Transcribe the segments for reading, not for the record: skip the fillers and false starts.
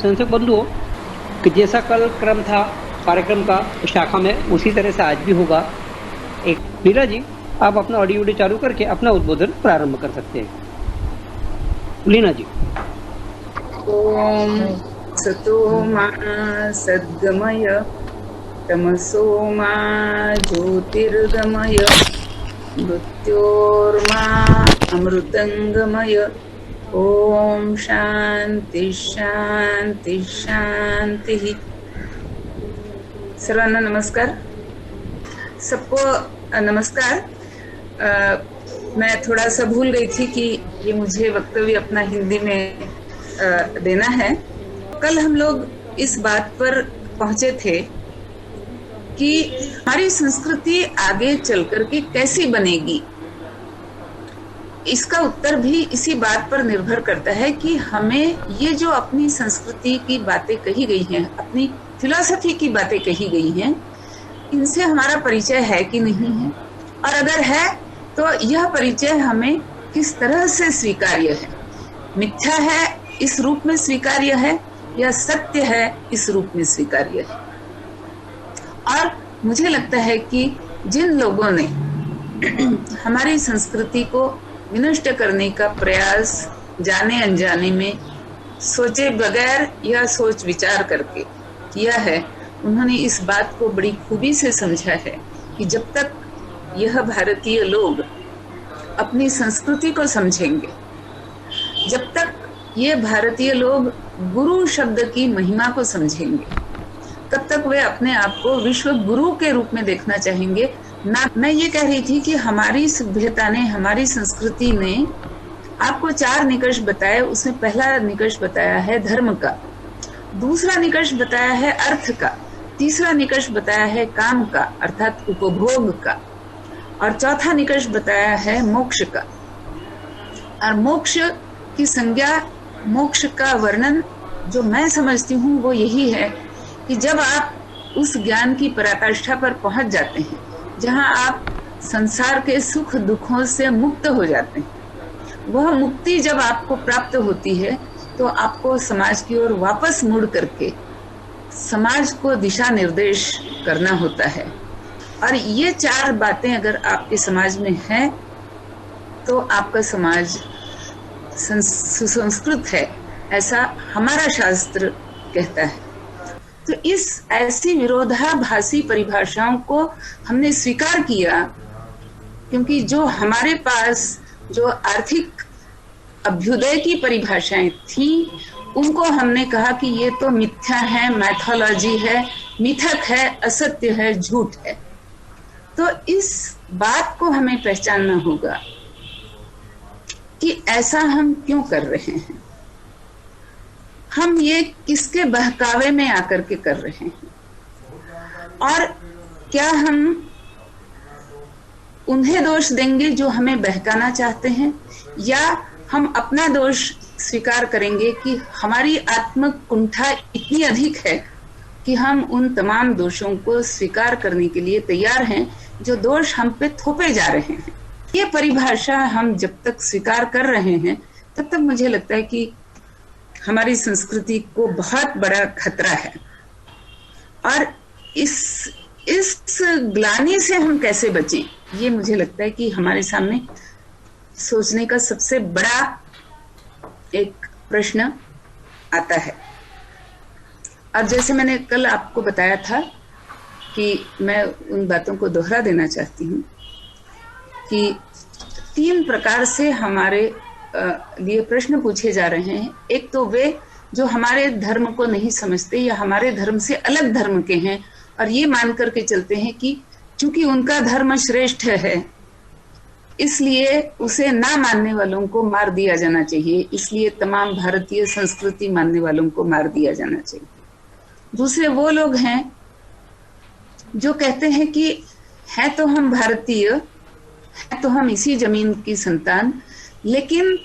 संशय बंधुओं कि जैसा कल क्रम था कार्यक्रम का शाखा में, उसी तरह से आज भी होगा। एक लीला जी, आप अपना ऑडियो वीडियो चालू करके अपना उद्बोधन प्रारंभ कर सकते हैं। लीना जी। ओम सतो मा सद्गमय तमसो मा ज्योतिर्गमय मृत्योर्मा अमृतंगमय। ओम शांति शांति शांति। सर्वांना नमस्कार। सबको नमस्कार। मैं थोड़ा सा भूल गई थी कि ये मुझे वक्तव्य अपना हिंदी में देना है। कल हम लोग इस बात पर पहुंचे थे कि हमारी संस्कृति आगे चल करके कैसी बनेगी। इसका उत्तर भी इसी बात पर निर्भर करता है कि हमें ये जो अपनी संस्कृति की बातें कही गई हैं, अपनी फिलॉसफी की बातें कही गई हैं, इनसे हमारा परिचय है कि नहीं है, और अगर है तो यह परिचय हमें किस तरह से स्वीकार्य है। मिथ्या है इस रूप में स्वीकार्य है या सत्य है इस रूप में स्वीकार्य है। और मुझे लगता है कि जिन लोगों ने हमारी संस्कृति को विनष्ट करने का प्रयास जाने अनजाने में सोचे बगैर या सोच विचार करके किया है, उन्होंने इस बात को बड़ी खूबी से समझा है कि जब तक यह भारतीय लोग अपनी संस्कृति को समझेंगे, जब तक ये भारतीय लोग गुरु शब्द की महिमा को समझेंगे, तब तक वे अपने आप को विश्व गुरु के रूप में देखना चाहेंगे। ना मैं ये कह रही थी कि हमारी सभ्यता ने, हमारी संस्कृति ने आपको 4 निकष बताए। उसमें पहला निकष बताया है धर्म का, दूसरा निकष बताया है अर्थ का, तीसरा निकष बताया है काम का अर्थात उपभोग का, और चौथा निकष बताया है मोक्ष का। और मोक्ष की संज्ञा, मोक्ष का वर्णन जो मैं समझती हूँ वो यही है कि जब आप उस ज्ञान की पराकाष्ठा पर पहुंच जाते हैं जहां आप संसार के सुख दुखों से मुक्त हो जाते हैं, वह मुक्ति जब आपको प्राप्त होती है तो आपको समाज की ओर वापस मुड़ करके समाज को दिशा निर्देश करना होता है। और ये 4 बातें अगर आपके समाज में हैं तो आपका समाज सुसंस्कृत है, ऐसा हमारा शास्त्र कहता है। तो इस ऐसी विरोधाभासी परिभाषाओं को हमने स्वीकार किया, क्योंकि जो हमारे पास जो आर्थिक अभ्युदय की परिभाषाएं थी उनको हमने कहा कि ये तो मिथ्या है, मैथोलॉजी है, मिथक है, असत्य है, झूठ है। तो इस बात को हमें पहचानना होगा कि ऐसा हम क्यों कर रहे हैं, हम ये किसके बहकावे में आकर के कर रहे हैं, और क्या हम उन्हें दोष देंगे जो हमें बहकाना चाहते हैं, या हम अपना दोष स्वीकार करेंगे कि हमारी आत्मिक कुंठा इतनी अधिक है कि हम उन तमाम दोषों को स्वीकार करने के लिए तैयार हैं जो दोष हम पे थोपे जा रहे हैं। ये परिभाषा हम जब तक स्वीकार कर रहे हैं तब तक मुझे लगता है कि हमारी संस्कृति को बहुत बड़ा खतरा है। और इस ग्लानि से हम कैसे बचें, ये मुझे लगता है कि हमारे सामने सोचने का सबसे बड़ा एक प्रश्न आता है। अब जैसे मैंने कल आपको बताया था कि मैं उन बातों को दोहरा देना चाहती हूँ कि 3 प्रकार से हमारे लिए प्रश्न पूछे जा रहे हैं। एक तो वे जो हमारे धर्म को नहीं समझते या हमारे धर्म से अलग धर्म के हैं और ये मान करके चलते हैं कि चूंकि उनका धर्म श्रेष्ठ है इसलिए उसे ना मानने वालों को मार दिया जाना चाहिए, इसलिए तमाम भारतीय संस्कृति मानने वालों को मार दिया जाना चाहिए। दूसरे वो लोग हैं जो कहते हैं कि है तो हम भारतीय, है तो हम इसी जमीन की संतान, लेकिन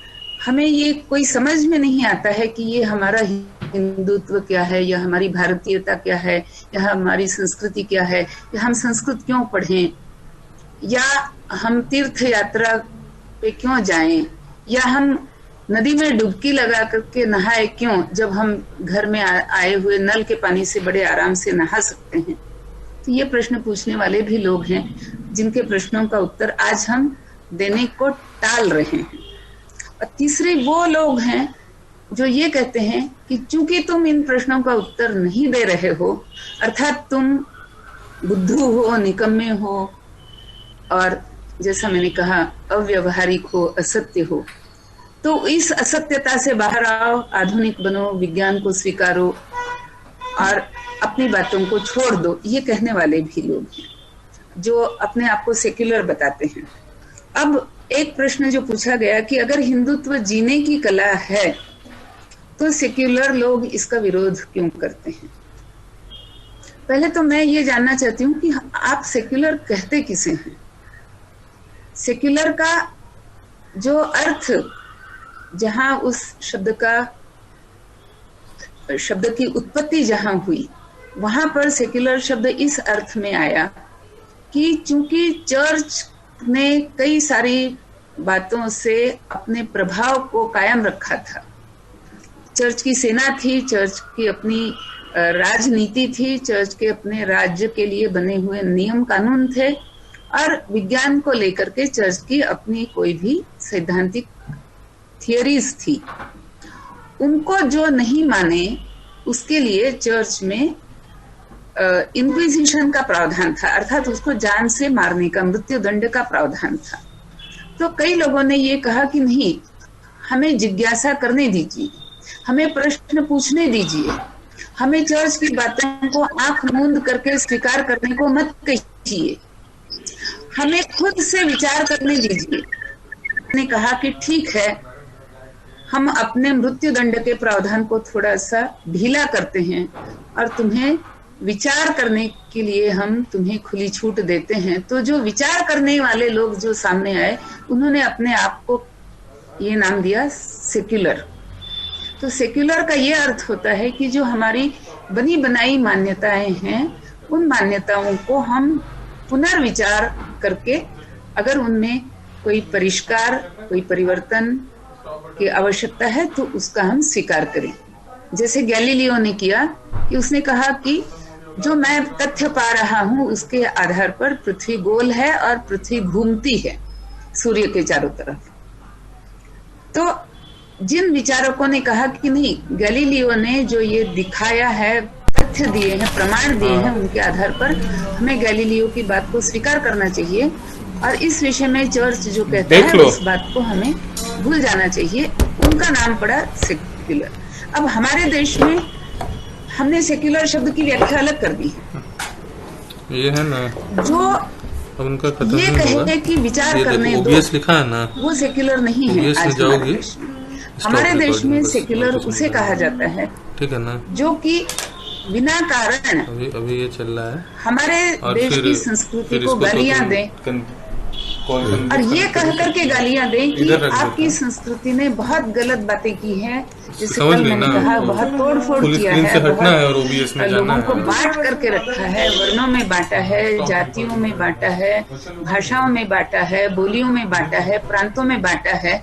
हमें ये कोई समझ में नहीं आता है कि ये हमारा हिंदुत्व क्या है, या हमारी भारतीयता क्या है, या हमारी संस्कृति क्या है, या हम संस्कृत क्यों पढ़ें, या हम तीर्थ यात्रा पे क्यों जाएं, या हम नदी में डुबकी लगा करके नहाए क्यों, जब हम घर में आए हुए नल के पानी से बड़े आराम से नहा सकते हैं। तो ये प्रश्न पूछने वाले भी लोग हैं जिनके प्रश्नों का उत्तर आज हम देने को टाल रहे हैं। और तीसरे वो लोग हैं जो ये कहते हैं कि चूंकि तुम इन प्रश्नों का उत्तर नहीं दे रहे हो, अर्थात तुम बुद्धू हो, निकम्मे हो और जैसा मैंने कहा अव्यवहारिक हो, असत्य हो, तो इस असत्यता से बाहर आओ, आधुनिक बनो, विज्ञान को स्वीकारो और अपनी बातों को छोड़ दो। ये कहने वाले भी लोग हैं जो अपने आप को सेक्युलर बताते हैं। अब एक प्रश्न जो पूछा गया कि अगर हिंदुत्व जीने की कला है तो सेक्युलर लोग इसका विरोध क्यों करते हैं। पहले तो मैं ये जानना चाहती हूँ कि आप सेक्युलर कहते किसे हैं। सेक्युलर का जो अर्थ, जहां उस शब्द की उत्पत्ति जहां हुई, वहां पर सेक्युलर शब्द इस अर्थ में आया कि चूंकि चर्च ने कई सारी बातों से अपने प्रभाव को कायम रखा था, चर्च की सेना थी, चर्च की अपनी राजनीति थी, चर्च के अपने राज्य के लिए बने हुए नियम कानून थे और विज्ञान को लेकर के चर्च की अपनी कोई भी सैद्धांतिक थियरीज थी। उनको जो नहीं माने उसके लिए चर्च में इंक्विजिशन का प्रावधान था, अर्थात उसको जान से मारने का, मृत्यु दंड का प्रावधान था। तो कई लोगों ने ये कहा कि नहीं, हमें जिज्ञासा करने दीजिए, हमें प्रश्न पूछने दीजिए, हमें चर्च की बातों को आंख मूंद करके स्वीकार करने को मत कहिए, हमें खुद से विचार करने दीजिए। ने कहा कि ठीक है, हम अपने मृत्यु दंड के प्रावधान को थोड़ा सा ढीला करते हैं और तुम्हें विचार करने के लिए हम तुम्हें खुली छूट देते हैं। तो जो विचार करने वाले लोग जो सामने आए, उन्होंने अपने आप को ये नाम दिया सेक्युलर। तो सेक्युलर का ये अर्थ होता है कि जो हमारी बनी बनाई मान्यताएं हैं, उन मान्यताओं को हम पुनर्विचार करके अगर उनमें कोई परिष्कार, कोई परिवर्तन की आवश्यकता है तो उसका हम स्वीकार करें। जैसे गैलीलियो ने किया कि उसने कहा कि जो मैं तथ्य पा रहा हूं उसके आधार पर पृथ्वी गोल है और पृथ्वी घूमती है सूर्य के चारों तरफ। तो जिन विचारकों ने कहा कि नहीं, गैलीलियो ने जो ये दिखाया है, तथ्य दिए हैं, प्रमाण दिए हैं, उनके आधार पर हमें गैलीलियो की बात को स्वीकार करना चाहिए और इस विषय में चर्च जो कहता है उस बात को हमें भूल जाना चाहिए। उनका नाम पड़ा सेक्युलर। अब हमारे देश में हमने सेक्युलर शब्द की व्याख्या अलग कर दी है। ये है ना जो उनका ये कहे कि विचार करने दो, लिखा है ना, वो सेक्युलर नहीं है। आज हमारे देश में सेक्युलर उसे कहा जाता है, ठीक है ना, जो कि बिना कारण अभी ये चल रहा है हमारे देश की संस्कृति को गालियां दें और ये कह करके गालियां दें कि आपकी संस्कृति ने बहुत गलत बातें की हैं, जैसे कल मैंने कहा, बहुत तोड़फोड़ किया है, बहुत लोगों को बांट करके रखा है, वर्णों में बांटा है, जातियों में बांटा है, भाषाओं में बांटा है, बोलियों में बांटा है, प्रांतों में बांटा है।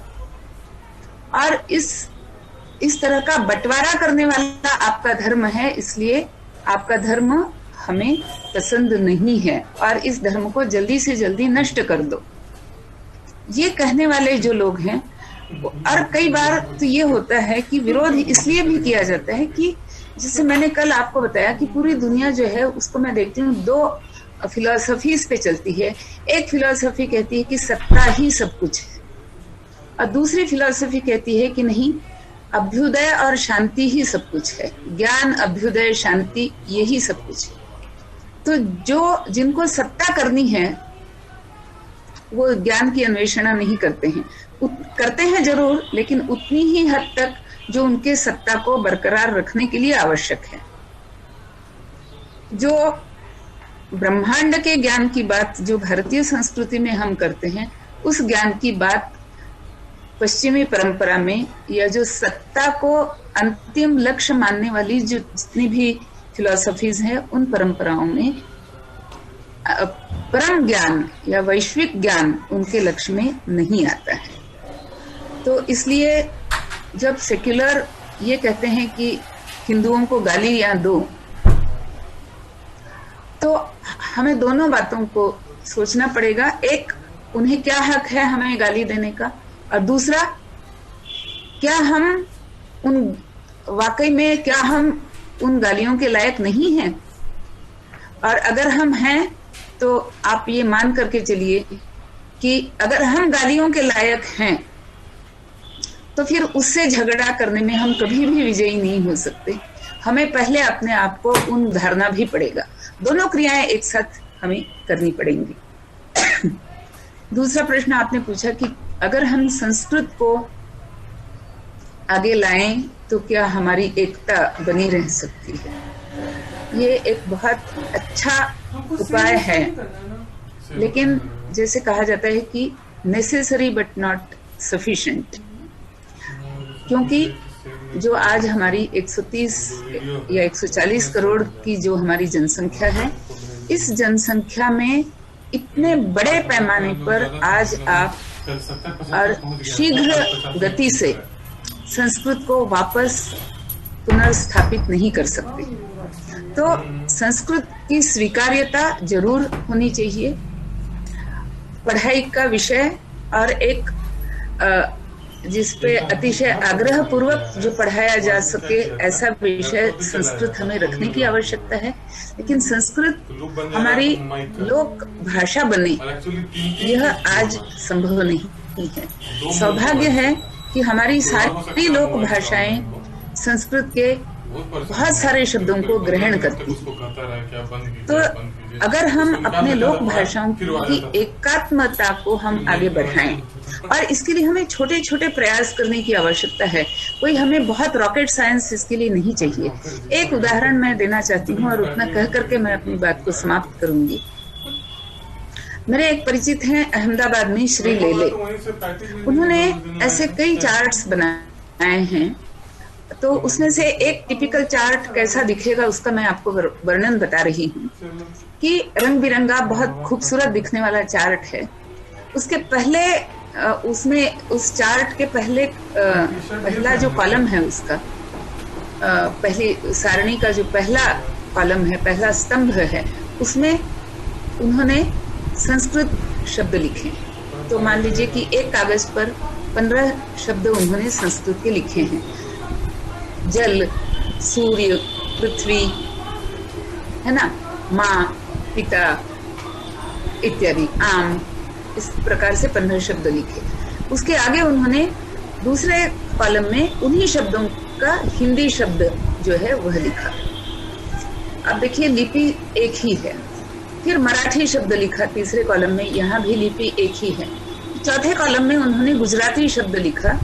और इस तरह का बंटवारा करने वाला आपका धर्म है, इसलिए आपका धर्म हमें पसंद नहीं है और इस धर्म को जल्दी से जल्दी नष्ट कर दो। ये कहने वाले जो लोग हैं, और कई बार तो ये होता है कि विरोध इसलिए भी किया जाता है कि जैसे मैंने कल आपको बताया कि पूरी दुनिया जो है उसको मैं देखती हूँ दो फिलॉसफीज पे चलती है। एक फिलॉसफी कहती है कि सत्ता ही सब कुछ है और दूसरी फिलॉसफी कहती है कि नहीं, अभ्युदय और शांति ही सब कुछ है, ज्ञान, अभ्युदय, शांति, यही सब कुछ है। तो जो जिनको सत्ता करनी है वो ज्ञान की अन्वेषणा नहीं करते हैं, करते हैं जरूर, लेकिन उतनी ही हद तक जो उनके सत्ता को बरकरार रखने के लिए आवश्यक है। जो ब्रह्मांड के ज्ञान की बात जो भारतीय संस्कृति में हम करते हैं, उस ज्ञान की बात पश्चिमी परंपरा में, या जो सत्ता को अंतिम लक्ष्य मानने वाली जो जितनी भी फिलॉसफीज हैं, उन परंपराओं में परम ज्ञान या वैश्विक ज्ञान उनके लक्ष्य में नहीं आता है। तो इसलिए जब सेक्युलर ये कहते हैं कि हिंदुओं को गाली या दो, तो हमें दोनों बातों को सोचना पड़ेगा। एक, उन्हें क्या हक है हमें गाली देने का, और दूसरा, क्या हम वाकई में क्या हम उन गालियों के लायक नहीं हैं? और अगर हम हैं तो आप ये मान करके चलिए कि अगर हम गालियों के लायक हैं तो फिर उससे झगड़ा करने में हम कभी भी विजयी नहीं हो सकते। हमें पहले अपने आप को उधारना भी पड़ेगा। दोनों क्रियाएं एक साथ हमें करनी पड़ेंगी। दूसरा प्रश्न आपने पूछा कि अगर हम संस्कृत को आगे लाएं तो क्या हमारी एकता बनी रह सकती है? ये एक बहुत अच्छा उपाय है, लेकिन जैसे कहा जाता है कि नेसेसरी बट नॉट सफिशिएंट, क्योंकि जो आज हमारी 130 या 140 करोड़ की जो हमारी जनसंख्या है, इस जनसंख्या में इतने बड़े पैमाने पर आज आप और शीघ्र गति से संस्कृत को वापस पुनर्स्थापित नहीं कर सकते। तो संस्कृत की स्वीकार्यता जरूर होनी चाहिए, पढ़ाई का विषय, और एक जिसपे अतिशय आग्रह पूर्वक जो पढ़ाया जा सके ऐसा विषय संस्कृत हमें रखने की आवश्यकता है। लेकिन संस्कृत हमारी लोक भाषा बने, यह आज संभव नहीं है। सौभाग्य है कि हमारी सारी लोक भाषाएं संस्कृत के बहुत सारे शब्दों को ग्रहण करती हैं। तो अगर हम अपने लोक भाषाओं की एकात्मता को हम आगे बढ़ाएं, और इसके लिए हमें छोटे छोटे प्रयास करने की आवश्यकता है। कोई हमें बहुत रॉकेट साइंस इसके लिए नहीं चाहिए। एक उदाहरण मैं देना चाहती हूँ और उतना कह करके मैं अपनी बात को समाप्त करूंगी। मेरे एक परिचित हैं अहमदाबाद में, श्री लेले। उन्होंने ऐसे कई चार्ट्स बनाए हैं, तो उसमें से एक टिपिकल चार्ट कैसा दिखेगा उसका मैं आपको वर्णन बता रही हूँ कि रंग बिरंगा बहुत खूबसूरत दिखने वाला चार्ट है। उसके पहले उसमें उस चार्ट के पहला जो कॉलम है उसका, पहली सारणी का जो पहला कॉलम है, पहला स्तंभ है, उसमें उन्होंने संस्कृत शब्द लिखे। तो मान लीजिए कि एक कागज पर 15 शब्द उन्होंने संस्कृत के लिखे हैं। जल, सूर्य, पृथ्वी, है ना, माँ, पिता इत्यादि, आम, इस प्रकार से 15 शब्द लिखे। उसके आगे उन्होंने दूसरे कॉलम में उन्हीं शब्दों का हिंदी शब्द जो है वह लिखा। अब देखिए लिपि एक ही है। फिर मराठी शब्द लिखा तीसरे कॉलम में, यहाँ भी लिपि एक ही है। चौथे कॉलम में उन्होंने गुजराती शब्द लिखा,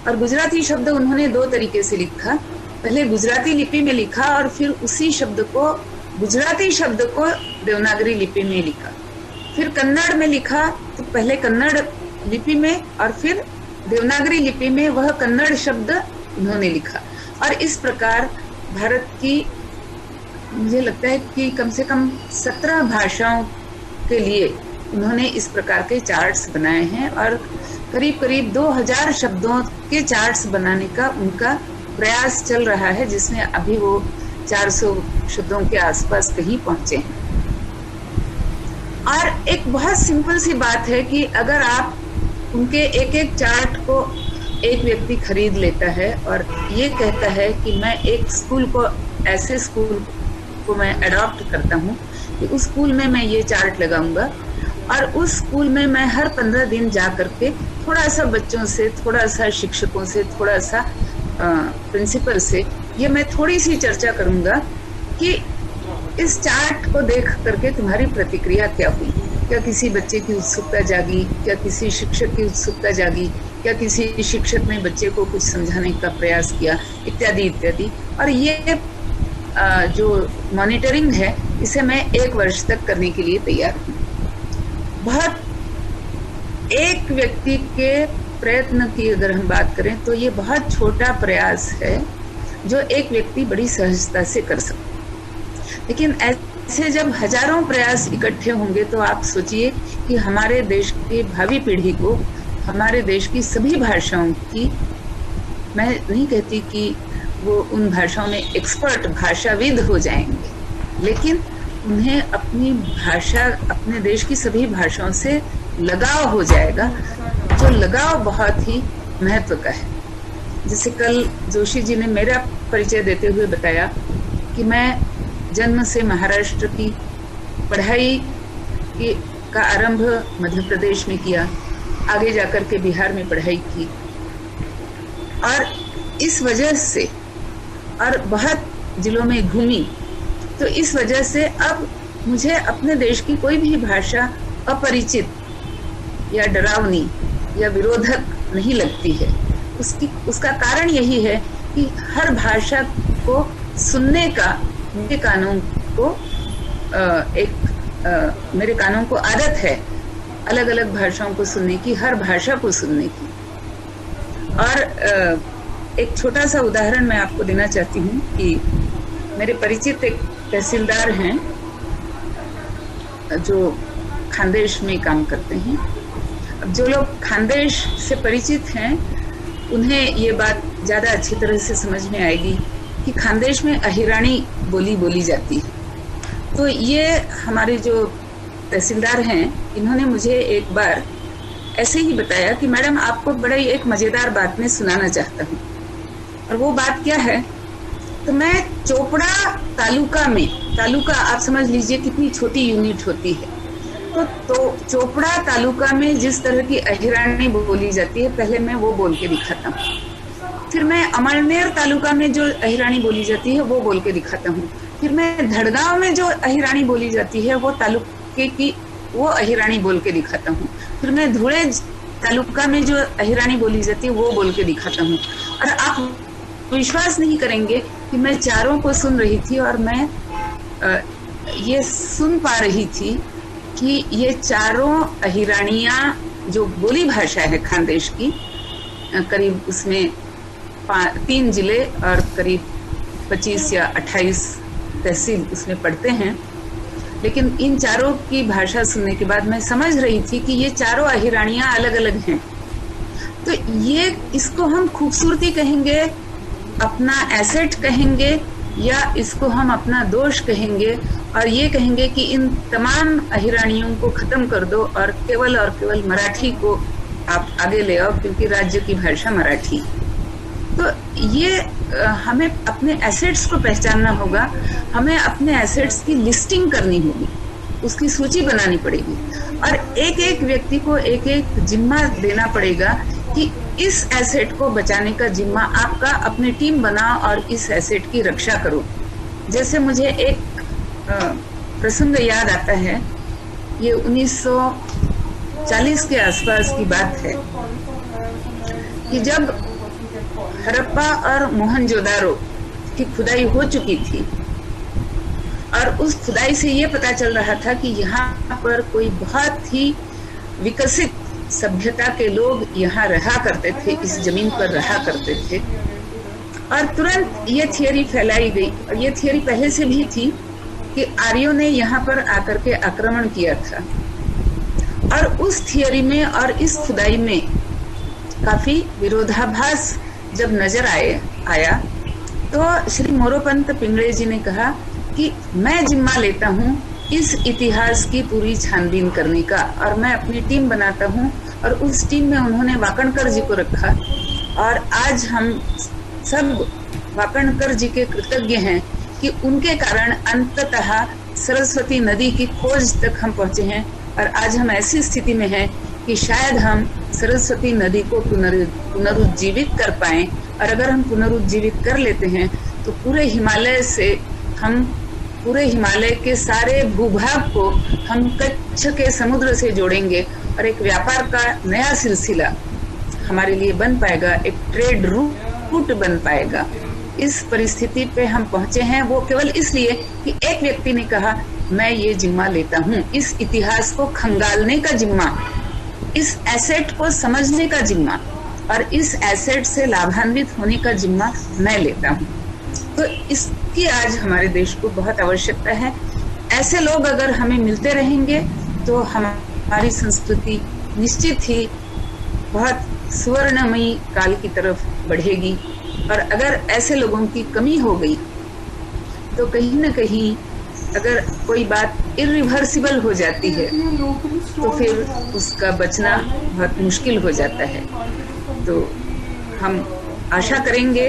और गुजराती शब्द उन्होंने 2 तरीके से लिखा। पहले गुजराती लिपि में लिखा और फिर उसी शब्द को, गुजराती शब्द को देवनागरी लिपि में लिखा। फिर कन्नड़ में लिखा तो पहले कन्नड़ लिपि में और फिर देवनागरी लिपि में वह कन्नड़ शब्द उन्होंने लिखा। और इस प्रकार भारत की, मुझे लगता है कि कम से कम 17 भाषाओं के लिए उन्होंने इस प्रकार के चार्ट्स बनाए हैं, और करीब करीब 2000 शब्दों के चार्ट्स बनाने का उनका प्रयास चल रहा है, जिसमें अभी वो 400 शब्दों के आसपास कहीं पहुंचे हैं। और एक बहुत सिंपल सी बात है कि अगर आप उनके एक एक चार्ट को एक व्यक्ति खरीद लेता है और ये कहता है कि मैं एक स्कूल को, ऐसे स्कूल को मैं अडॉप्ट करता हूँ कि उस स्कूल में मैं ये चार्ट लगाऊंगा, और उस स्कूल में मैं हर 15 दिन जा करके थोड़ा सा बच्चों से, थोड़ा सा शिक्षकों से, थोड़ा सा प्रिंसिपल से ये मैं थोड़ी सी चर्चा करूंगा कि इस चार्ट को देख करके तुम्हारी प्रतिक्रिया क्या हुई। क्या किसी बच्चे की उत्सुकता जागी, क्या किसी शिक्षक की उत्सुकता जागी, क्या किसी शिक्षक ने बच्चे को कुछ समझाने का प्रयास किया, इत्यादि इत्यादि। और ये जो मॉनिटरिंग है इसे मैं 1 वर्ष तक करने के लिए तैयार हूँ। बहुत एक व्यक्ति के प्रयत्न की अगर हम बात करें तो ये बहुत छोटा प्रयास है जो एक व्यक्ति बड़ी सहजता से कर सकता है। लेकिन ऐसे जब हजारों प्रयास इकट्ठे होंगे तो आप सोचिए कि हमारे देश की भावी पीढ़ी को हमारे देश की सभी भाषाओं की मैं नहीं कहती कि वो उन भाषाओं में एक्सपर्ट भाषाविद हो जाएंगे, लेकिन उन्हें अपनी भाषा, अपने देश की सभी भाषाओं से लगाव हो जाएगा, जो लगाव बहुत ही महत्व का है। जैसे कल जोशी जी ने मेरा परिचय देते हुए बताया कि मैं जन्म से महाराष्ट्र की पढ़ाई का आरंभ मध्य प्रदेश में किया, आगे जाकर के बिहार में पढ़ाई की, और इस वजह से और बहुत जिलों में घूमी, तो इस वजह से अब मुझे अपने देश की कोई भी भाषा अपरिचित या डरावनी या विरोधक नहीं लगती है। उसका कारण यही है कि हर भाषा को सुनने का मेरे कानों को आदत है अलग अलग भाषाओं को सुनने की, हर भाषा को सुनने की। और एक छोटा सा उदाहरण मैं आपको देना चाहती हूँ कि मेरे परिचित एक तहसीलदार हैं जो खानदेश में काम करते हैं। अब जो लोग खानदेश से परिचित हैं उन्हें ये बात ज़्यादा अच्छी तरह से समझ में आएगी कि खानदेश में अहिरानी बोली जाती है। तो ये हमारे जो तहसीलदार हैं, इन्होंने मुझे एक बार ऐसे ही बताया कि मैडम आपको बड़ा ही एक मज़ेदार बात मैं सुनाना चाहता हूँ। और वो बात क्या है, तो मैं चोपड़ा तालुका आप समझ लीजिए कितनी छोटी यूनिट होती है, तो चोपड़ा तालुका में जिस तरह की अहिरानी बोली जाती है, पहले मैं वो बोल के दिखाता हूँ। फिर मैं अमरनेर तालुका में जो अहिरानी बोली जाती है वो बोल के दिखाता हूँ। फिर मैं धड़गांव में जो अहिरानी बोली जाती है वो तालुके की वो अहिरानी बोल के दिखाता हूँ। फिर मैं धुले तालुका में जो अहिरानी बोली जाती है वो बोल के दिखाता हूँ। और आप विश्वास नहीं करेंगे कि मैं चारों को सुन रही थी और मैं ये सुन पा रही थी कि ये चारों अहिरानियां जो बोली भाषा है खानदेश की, करीब उसमें 3 जिले और करीब 25 या 28 तहसील उसमें पढ़ते हैं, लेकिन इन चारों की भाषा सुनने के बाद मैं समझ रही थी कि ये चारों अहिरानियां अलग अलग हैं। तो ये इसको हम खूबसूरती कहेंगे, अपना एसेट कहेंगे, या इसको हम अपना दोष कहेंगे, और ये कहेंगे कि इन तमाम अहिरानियों को खत्म कर दो और केवल मराठी को आप आगे ले आओ, क्योंकि राज्य की भाषा मराठी। तो ये हमें अपने एसेट्स को पहचानना होगा, हमें अपने एसेट्स की लिस्टिंग करनी होगी, उसकी सूची बनानी पड़ेगी, और एक एक व्यक्ति को एक एक जिम्मा देना पड़ेगा कि इस एसेट को बचाने का जिम्मा आपका, अपनी टीम बनाओ और इस एसेट की रक्षा करो। जैसे मुझे एक प्रसंग याद आता है, ये 1940 के आसपास की बात है कि जब हड़प्पा और मोहनजोदारो की खुदाई हो चुकी थी और उस खुदाई से ये पता चल रहा था कि यहाँ पर कोई बहुत ही विकसित सभ्यता के लोग यहाँ रहा करते थे, इस जमीन पर रहा करते थे, और तुरंत ये थियरी फैलाई गई। और ये थियरी पहले से भी थी कि आर्यों ने यहाँ पर आकर के आक्रमण किया था, और उस थियरी में और इस खुदाई में काफी विरोधाभास जब नजर आया तो श्री मोरोपंत पिंगले जी ने कहा कि मैं जिम्मा लेता हूँ इस इतिहास की पूरी छानबीन करने का, और मैं अपनी टीम बनाता हूँ। और उस टीम में उन्होंने वाकणकर जी को रखा, और आज हम सब वाकणकर जी के कृतज्ञ हैं कि उनके कारण अंततः सरस्वती नदी की खोज तक हम पहुंचे हैं, और आज हम ऐसी स्थिति में हैं कि शायद हम सरस्वती नदी को पुनरुज्जीवित कर पाएं। और अगर हम पुनरुज्जीवित कर लेते हैं तो पूरे हिमालय के सारे भूभाग को हम कच्छ के समुद्र से जोड़ेंगे, और एक व्यापार का नया सिलसिला हमारे लिए बन पाएगा, एक ट्रेड रूट बन पाएगा। इस परिस्थिति पे हम पहुंचे हैं वो केवल इसलिए कि एक व्यक्ति ने कहा मैं ये जिम्मा लेता हूँ, इस इतिहास को खंगालने का जिम्मा, इस एसेट को समझने का जिम्मा, और इस एसेट से लाभान्वित होने का जिम्मा मैं लेता हूँ। तो इसकी आज हमारे देश को बहुत आवश्यकता है। ऐसे लोग अगर हमें मिलते रहेंगे तो हमारी संस्कृति निश्चित ही बहुत सुवर्णमयी काल की तरफ बढ़ेगी। और अगर ऐसे लोगों की कमी हो गई तो कहीं ना कहीं अगर कोई बात इरिवर्सिबल हो जाती है तो फिर उसका बचना बहुत मुश्किल हो जाता है। तो हम आशा करेंगे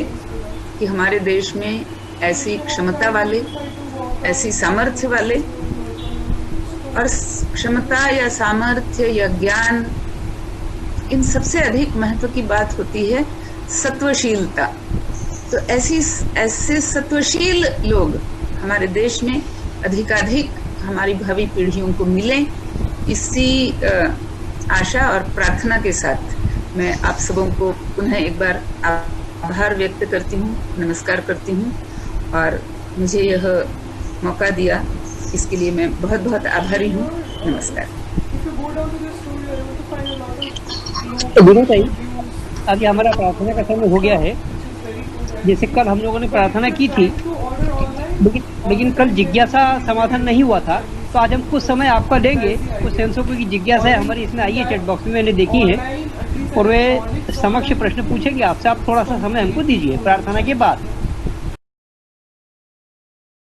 कि हमारे देश में ऐसी क्षमता वाले, ऐसी सामर्थ्य वाले, और क्षमता या सामर्थ्य या ज्ञान, इन सबसे अधिक महत्व की बात होती है सत्वशीलता। तो ऐसे सत्वशील लोग हमारे देश में अधिकाधिक हमारी भावी पीढ़ियों को मिलें, इसी आशा और प्रार्थना के साथ मैं आप सबों को पुनः एक बार आभार व्यक्त करती हूँ, नमस्कार करती हूँ, और मुझे यह मौका दिया इसके लिए मैं बहुत बहुत आभारी हूँ। नमस्कार। भाई, अभी हमारा प्रार्थना का समय हो गया है। जैसे कल हम लोगों ने प्रार्थना की थी, लेकिन कल जिज्ञासा समाधान नहीं हुआ था, तो आज हम कुछ समय आपका लेंगे। कुछ सेंसों की जिज्ञासा है हमारी इसमें आई है, चैट बॉक्स में मैंने देखी है, और वे समक्ष प्रश्न पूछेंगे आपसे। आप थोड़ा सा समय हमको दीजिए प्रार्थना के बाद।